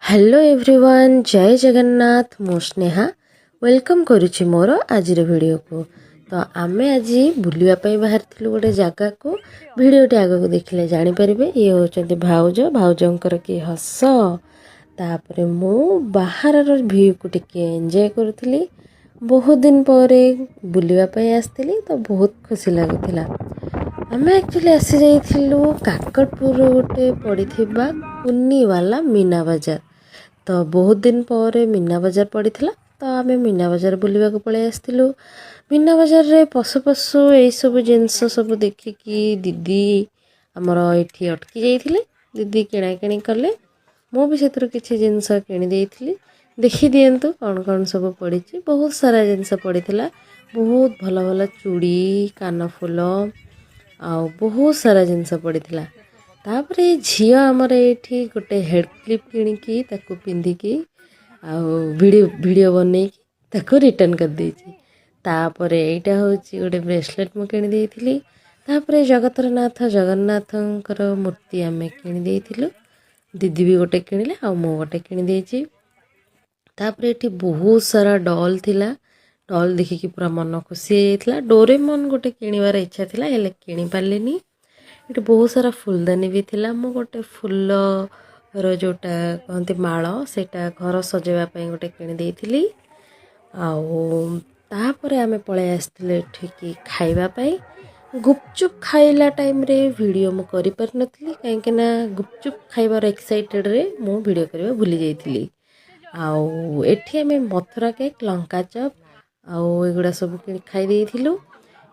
Hello everyone, जय जगन्नाथ। मो Sneha welcome करुछि मोर आजिर video को। तो आमे आज बुलिया बाहर थिलु गोटे जगह को। वीडियोटी आग को देखिले जानि परिबे ये होचंती भाउज भाउजंकर की हस। तापरे मु बाहर व्यू को टिके एंजॉय करथली। बहुत दिन पर बुलिया आसथिली तो बहुत खुशी लगुथिला। आमे एक्चुअली आसी जाइथिलु काकटपुर गोटे पड़िथिबा कुन्नी वाला मीना बाजार। तो बहुत दिन पर मीना बाजार पड़ीथिला तो आमे मीना बाजार बुलिबा को पळे आस्थिलु। मीना बाजार रे पशु पशु एई सब जिंस सब देखिकी दीदी हमर एठी अटकी जाइथिले। दीदी किणा किणी कले, मु भी सेतरु किछि जिंस किणी देइथिली। देखि दियंतु कौन कौन सब पड़ीछि। बहुत सारा जिंस पड़ीथिला। बहुत भल भल चूड़ी कानफुल आ बहुत सारा जिंस पड़ीथिला। तापरे झियो हमर एठी गोटे हेड क्लिप किणिकी ताकू पिंधिकी आ वीडियो बनैकी ताकू रिटर्न कर देछि। तापरे एटा होछि गोटे ब्रेसलेट मु किणी देइथिली। तापरे जगन्नाथंकर मूर्ति आमे किणी देइथिलु। दीदी भी गोटे किणिले आ मु गोटे किणी देछि। तापरे एठी बहुत सारा डॉल थिला। डॉल देखिकी पूरा मन खुशी होइथिला। डोरेमोन गोटे किणीबार इच्छा थिला हेले किणी पारलिनी। एठी बहुत सारा फुलदानी भी थिला। मु गोटे फुल जोटा कहते माल सेटा घर सजेवा पई गोटे किणी देइथिली। तापरे आमे पळे आस्थिले एठिकी खाइबा पई। गुपचुप खाइला टाइम रे वीडियो मु करि पर नथली काहेकि ना गुपचुप खाइबार एक्साइटेड रे मु वीडियो करबा भूली जाइथिली। एठी आमे मथुरा केक लंका चप एगुड़ा सब किणी खाइ देइथिलु।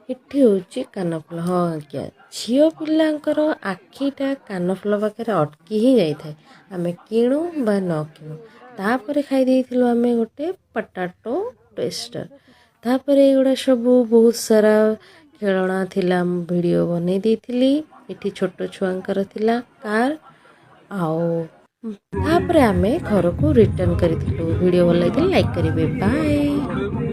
एठी होची कानफुल। हाँ आज्ञा, झियो पिलांकर आखिटा कानफुल पाखे अटकी ही जाई थाए। आमे किणु बा न किणु। तापरे खाइ देइथिलु आमे गोटे पटाटो टोस्टर। तापरे एगुड़ा सब बहुत सारा खेलना थिला। वीडियो बनै देइथिली। एठी छोटो छुआंकर थिला कार। तापरे आमे घर को रिटर्न करिथिलु। वीडियो भल लागिथिले लाइक करिवे। बाय।